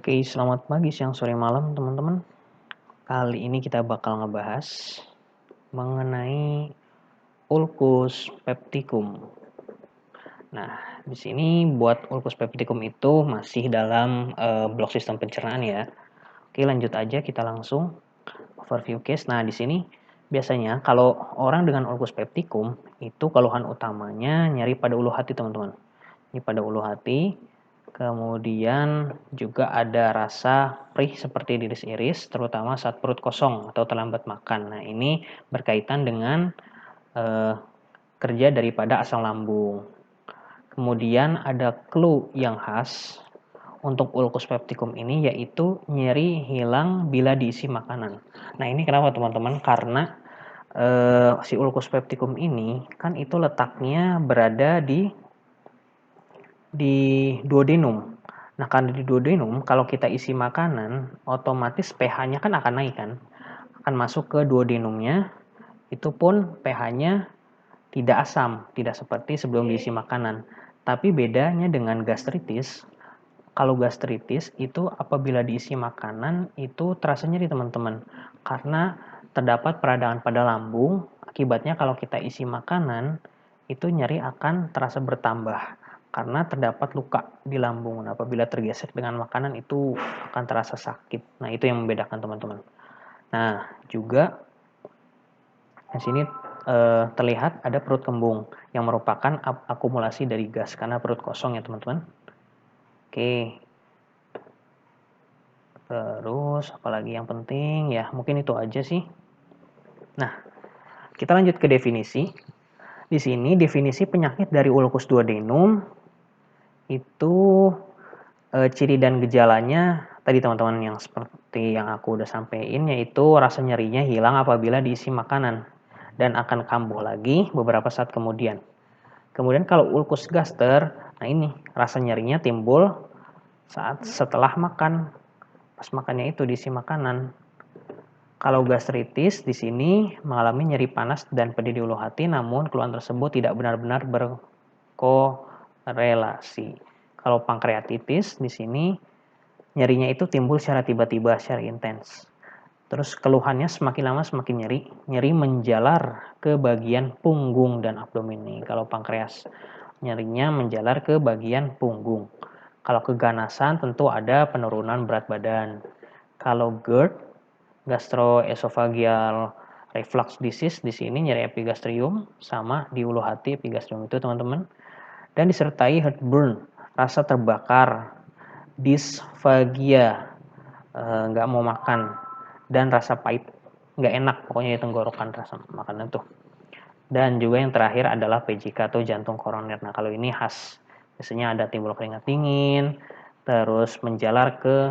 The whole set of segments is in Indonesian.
Oke, selamat pagi, siang, sore, malam, teman-teman. Kali ini kita bakal ngebahas mengenai ulcus pepticum. Nah, di sini buat ulcus pepticum itu masih dalam blok sistem pencernaan ya. Oke, lanjut aja kita langsung overview case. Nah, di sini biasanya kalau orang dengan ulcus pepticum itu keluhan utamanya nyeri pada ulu hati, teman-teman. Ini pada ulu hati. Kemudian juga ada rasa perih seperti diiris-iris, terutama saat perut kosong atau terlambat makan. Nah, ini berkaitan dengan kerja daripada asam lambung. Kemudian ada clue yang khas untuk ulcus pepticum ini, yaitu nyeri hilang bila diisi makanan. Nah, ini kenapa teman-teman? Karena si ulcus pepticum ini kan itu letaknya berada di duodenum. Nah, karena di duodenum, kalau kita isi makanan, otomatis pH-nya kan akan naik kan. Akan masuk ke duodenumnya, itu pun pH-nya tidak asam, tidak seperti sebelum diisi makanan. Tapi bedanya dengan gastritis, kalau gastritis itu apabila diisi makanan, itu terasa nyeri teman-teman. Karena terdapat peradangan pada lambung, akibatnya kalau kita isi makanan, itu nyeri akan terasa bertambah karena terdapat luka di lambung. Nah, apabila tergesek dengan makanan itu akan terasa sakit. Nah, itu yang membedakan teman-teman. Nah, juga di sini terlihat ada perut kembung yang merupakan akumulasi dari gas karena perut kosong ya teman-teman. Oke. Terus apalagi yang penting ya, mungkin itu aja sih. Nah, kita lanjut ke definisi. Di sini definisi penyakit dari ulcus duodenum itu ciri dan gejalanya tadi teman-teman yang seperti yang aku udah sampein, yaitu rasa nyerinya hilang apabila diisi makanan dan akan kambuh lagi beberapa saat kemudian. Kemudian kalau ulcus gaster, nah ini rasa nyerinya timbul saat setelah makan, pas makannya itu diisi makanan. Kalau gastritis di sini mengalami nyeri panas dan pedih di ulu hati, namun keluhan tersebut tidak benar-benar berkorelasi. Kalau pankreatitis di sini nyerinya itu timbul secara tiba-tiba, secara intens. Terus keluhannya semakin lama semakin nyeri, nyeri menjalar ke bagian punggung dan abdomen nih. Kalau pankreas nyerinya menjalar ke bagian punggung. Kalau keganasan tentu ada penurunan berat badan. Kalau GERD, gastroesophageal reflux disease, di sini nyeri epigastrium sama di ulu hati epigastrium itu teman-teman. Dan disertai heartburn, rasa terbakar, dysphagia, nggak mau makan, dan rasa pahit, nggak enak pokoknya di tenggorokan rasa makanan tuh. Dan juga yang terakhir adalah PJK atau jantung koroner. Nah, kalau ini khas, biasanya ada timbul keringat dingin, terus menjalar ke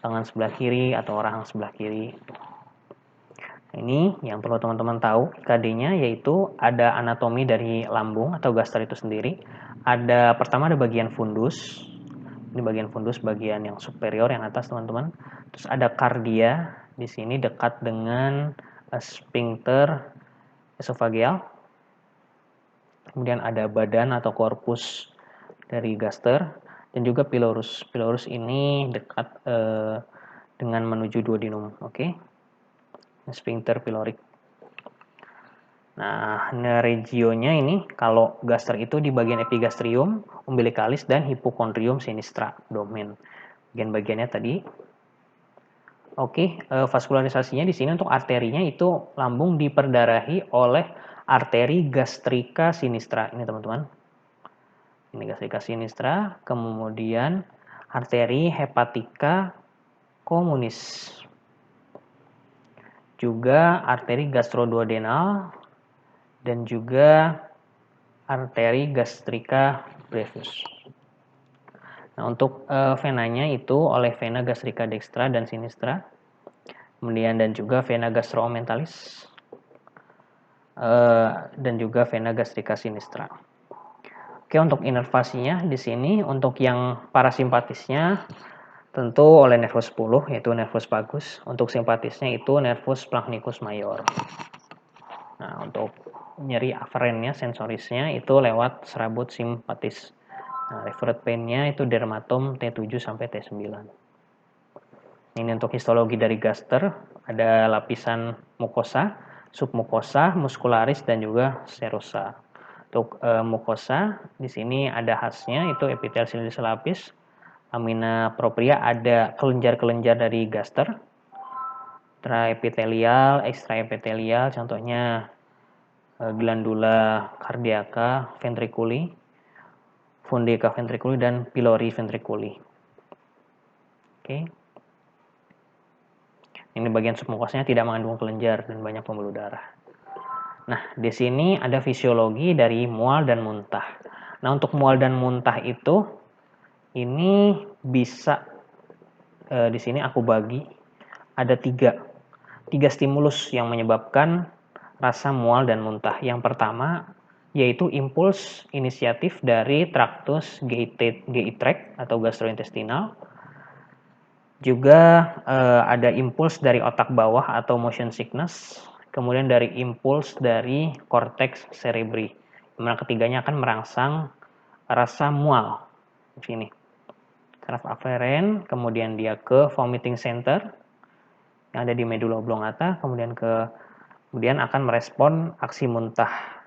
tangan sebelah kiri atau rahang sebelah kiri. Ini yang perlu teman-teman tahu, IKD-nya yaitu ada anatomi dari lambung atau gaster itu sendiri. Pertama ada bagian fundus. Ini bagian fundus, bagian yang superior yang atas teman-teman. Terus ada kardia di sini dekat dengan sphincter esophageal. Kemudian ada badan atau korpus dari gaster dan juga pylorus. Pylorus ini dekat dengan menuju duodenum, oke? Sphincter pylorik. Nah, regionnya ini kalau gaster itu di bagian epigastrium, umbilicalis dan hipokondrium sinistra abdomen. Bagian-bagiannya tadi. Oke, vaskularisasinya di sini untuk arterinya itu lambung diperdarahi oleh arteri gastrika sinistra. Ini teman-teman. Ini gastrika sinistra, kemudian arteri hepatika communis. Juga arteri gastroduodenal dan juga arteri gastrika brevis. Nah, untuk venanya itu oleh vena gastrika dextra dan sinistra, kemudian dan juga vena gastromentalis, dan juga vena gastrika sinistra. Oke, untuk inervasinya di sini untuk yang parasimpatisnya tentu oleh nervus 10 yaitu nervus vagus. Untuk simpatisnya itu nervus splanchnicus major. Nah, untuk nyeri aferennya, sensorisnya itu lewat serabut simpatis. Nah, referred pain-nya itu dermatom T7 sampai T9. Ini untuk histologi dari gaster, ada lapisan mukosa, submukosa, muscularis, dan juga serosa. Untuk mukosa, di sini ada khasnya, itu epithel ciliary selapis, lamina propria, ada kelenjar-kelenjar dari gaster, intraepitelial, extraepitelial, contohnya glandula cardiaca ventriculi, fundeca ventriculi, dan pylori ventriculi. Oke. Ini bagian submukosanya tidak mengandung kelenjar dan banyak pembuluh darah. Nah, di sini ada fisiologi dari mual dan muntah. Nah, untuk mual dan muntah itu ini bisa di sini aku bagi ada tiga stimulus yang menyebabkan rasa mual dan muntah. Yang pertama yaitu impuls inisiatif dari traktus GI tract atau gastrointestinal. Juga ada impuls dari otak bawah atau motion sickness, kemudian dari impuls dari cortex cerebri. Yang ketiganya akan merangsang rasa mual di sini. Saraf aferen, kemudian dia ke vomiting center yang ada di medula oblongata, kemudian akan merespon aksi muntah.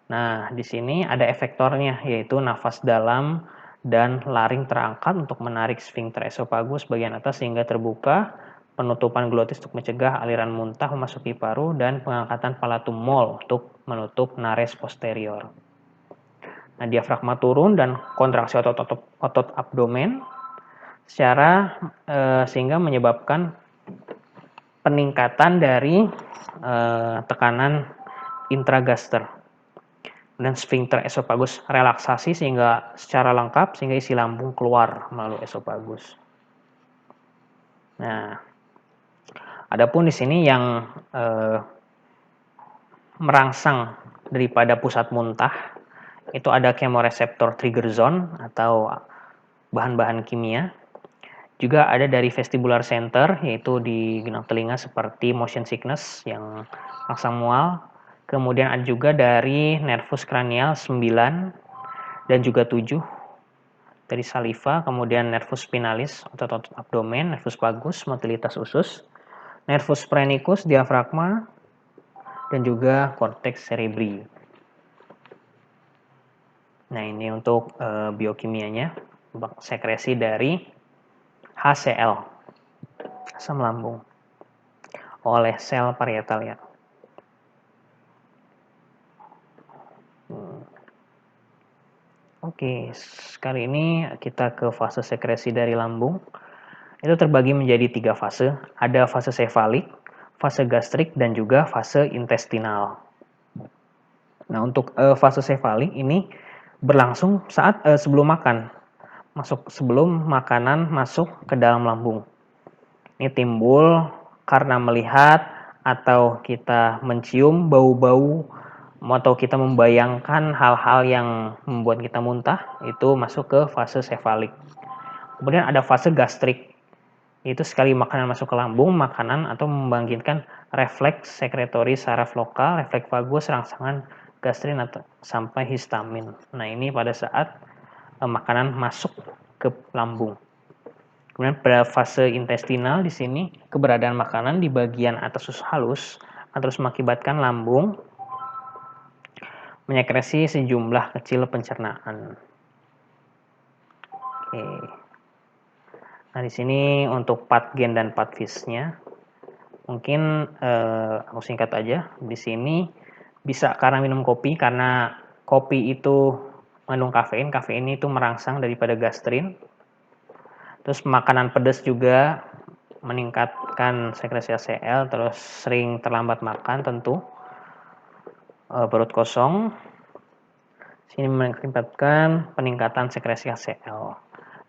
Nah, di sini ada efektornya yaitu nafas dalam dan laring terangkat untuk menarik sphincter esofagus bagian atas sehingga terbuka, penutupan glotis untuk mencegah aliran muntah memasuki paru, dan pengangkatan palatum mol untuk menutup nares posterior. Nah, diafragma turun dan kontraksi otot abdomen sehingga menyebabkan peningkatan dari tekanan intragaster. Dan sphincter esofagus relaksasi sehingga secara lengkap sehingga isi lambung keluar melalui esofagus. Nah, adapun di sini yang merangsang daripada pusat muntah itu ada chemoreceptor trigger zone atau bahan-bahan kimia. Juga ada dari vestibular center yaitu di genang telinga seperti motion sickness yang merangsang mual. Kemudian ada juga dari nervus cranial 9 dan juga 7 dari saliva, kemudian nervus spinalis, otot abdomen, nervus vagus, motilitas usus, nervus phrenicus, diafragma, dan juga cortex cerebri. Nah, ini untuk biokimianya, sekresi dari HCl, asam lambung, oleh sel parietal ya. Oke, kali ini kita ke fase sekresi dari lambung. Itu terbagi menjadi 3 fase. Ada fase sefalik, fase gastrik, dan juga fase intestinal. Nah, untuk fase sefalik ini berlangsung saat sebelum makan. Sebelum makanan masuk ke dalam lambung. Ini timbul karena melihat atau kita mencium bau-bau atau kita membayangkan hal-hal yang membuat kita muntah, itu masuk ke fase sefalik. Kemudian ada fase gastrik, yaitu sekali makanan masuk ke lambung, makanan atau membangkitkan refleks sekretory saraf lokal, refleks vagus, rangsangan gastrin atau sampai histamin. Nah, ini pada saat makanan masuk ke lambung. Kemudian pada fase intestinal di sini keberadaan makanan di bagian atas usus halus akan terus mengakibatkan lambung menyekresi sejumlah kecil pencernaan. Oke. Nah, di sini untuk patgen dan patfisnya mungkin aku singkat aja. Di sini bisa karena minum kopi, karena kopi itu mengandung kafein. Kafein itu merangsang daripada gastrin. Terus makanan pedas juga meningkatkan sekresi HCl, terus sering terlambat makan tentu. Perut kosong sini mengakibatkan peningkatan sekresi HCl.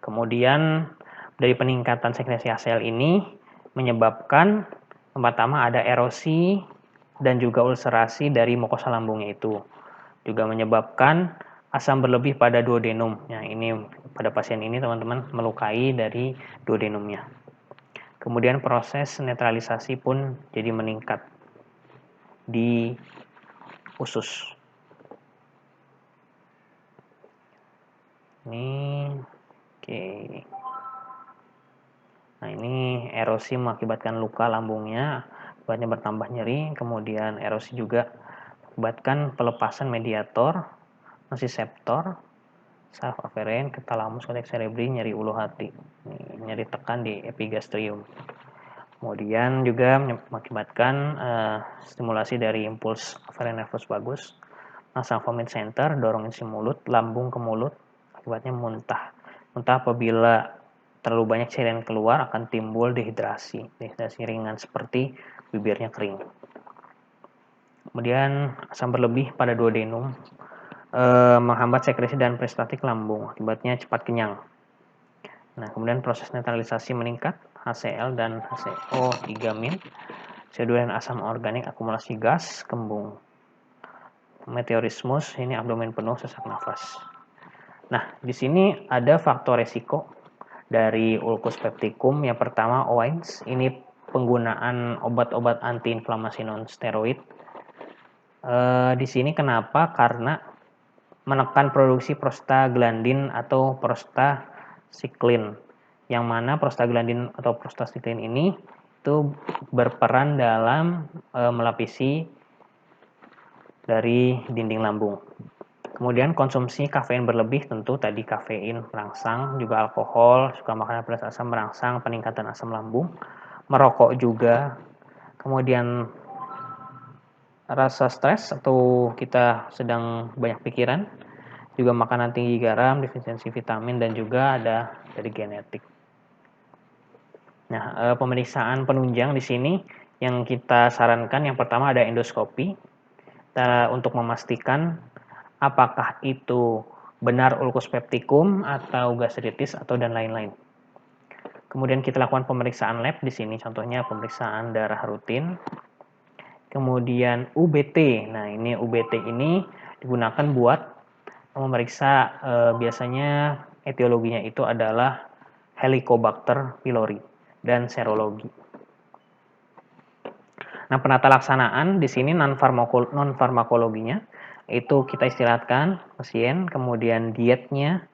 Kemudian dari peningkatan sekresi HCl ini menyebabkan yang pertama ada erosi dan juga ulcerasi dari mukosa lambungnya itu. Juga menyebabkan asam berlebih pada duodenum. Nah, ini pada pasien ini teman-teman melukai dari duodenumnya. Kemudian proses netralisasi pun jadi meningkat di usus. Ini oke. Nah, ini erosi mengakibatkan luka lambungnya, akibatnya bertambah nyeri, kemudian erosi juga mengakibatkan pelepasan mediator, nociceptor, saraf aferen, thalamus, korteks cerebri, nyeri ulu hati, nyeri tekan di epigastrium. Kemudian juga mengakibatkan stimulasi dari impuls aferen nervus vagus, nasal vomit center, dorong isi mulut, lambung ke mulut, akibatnya muntah. Muntah apabila terlalu banyak cairan keluar akan timbul dehidrasi ringan seperti bibirnya kering. Kemudian asam berlebih pada duodenum menghambat sekresi dan peristaltik lambung, akibatnya cepat kenyang. Nah, kemudian proses netralisasi meningkat, HCl dan HCO3-min, CO2 dan asam organik, akumulasi gas, kembung. Meteorismus, ini abdomen penuh, sesak nafas. Nah, di sini ada faktor resiko dari ulcus pepticum. Yang pertama, OAINS, ini penggunaan obat-obat antiinflamasi non-steroid. Di sini kenapa? Karena menekan produksi prostaglandin atau prostacyclin, yang mana prostaglandin atau prostacyclin ini itu berperan dalam melapisi dari dinding lambung. Kemudian konsumsi kafein berlebih, tentu tadi kafein merangsang, juga alkohol, suka makanan pedas asam merangsang peningkatan asam lambung, merokok juga. Kemudian rasa stres atau kita sedang banyak pikiran, juga makanan tinggi garam, defisiensi vitamin, dan juga ada dari genetik. Nah, pemeriksaan penunjang di sini yang kita sarankan yang pertama ada endoskopi untuk memastikan apakah itu benar ulcus pepticum atau gastritis atau dan lain-lain. Kemudian kita lakukan pemeriksaan lab di sini, contohnya pemeriksaan darah rutin. Kemudian UBT. Nah, ini UBT ini digunakan buat memeriksa biasanya etiologinya itu adalah Helicobacter pylori dan serologi. Nah, penata laksanaan di sini non farmakologinya itu kita istirahatkan pasien, kemudian dietnya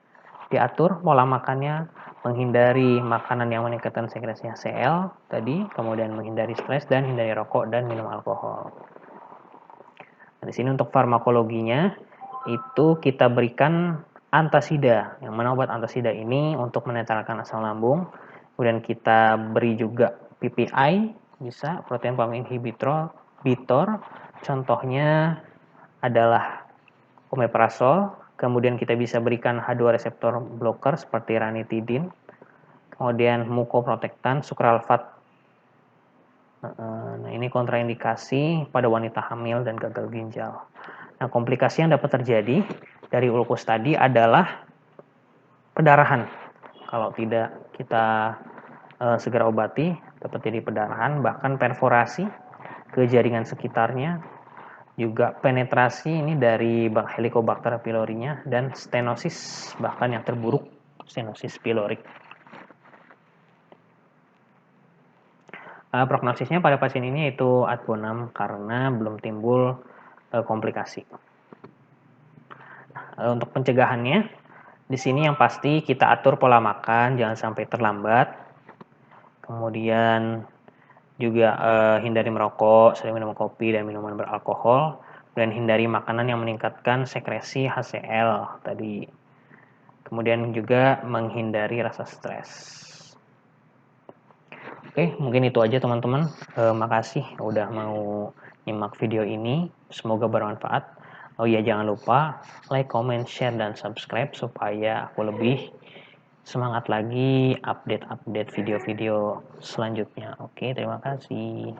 diatur, pola makannya, menghindari makanan yang meningkatkan sekresi HCl tadi, kemudian menghindari stres dan hindari rokok dan minum alkohol. Nah, di sini untuk farmakologinya itu kita berikan antasida, yang mana obat antasida ini untuk menetralkan asam lambung. Kemudian kita beri juga PPI, bisa protein pump inhibitor, contohnya adalah omeprazol. Kemudian kita bisa berikan H2 reseptor blocker seperti ranitidin. Kemudian mukoprotektan, sukralfat. Nah, ini kontraindikasi pada wanita hamil dan gagal ginjal. Nah, komplikasi yang dapat terjadi dari ulcus tadi adalah pendarahan. Kalau tidak kita segera obati, dapat jadi pendarahan, bahkan perforasi ke jaringan sekitarnya, juga penetrasi ini dari Helicobacter pylorinya, dan stenosis, bahkan yang terburuk stenosis pylorik. Prognosisnya pada pasien ini yaitu adponam karena belum timbul komplikasi. Untuk pencegahannya, di sini yang pasti kita atur pola makan, jangan sampai terlambat. Kemudian juga hindari merokok, sering minum kopi dan minuman beralkohol, dan hindari makanan yang meningkatkan sekresi HCl tadi. Kemudian juga menghindari rasa stres. Oke, mungkin itu aja teman-teman. Makasih udah mau nyimak video ini. Semoga bermanfaat. Oh iya, jangan lupa like, comment, share, dan subscribe supaya aku lebih semangat lagi update-update video-video selanjutnya. Oke, terima kasih.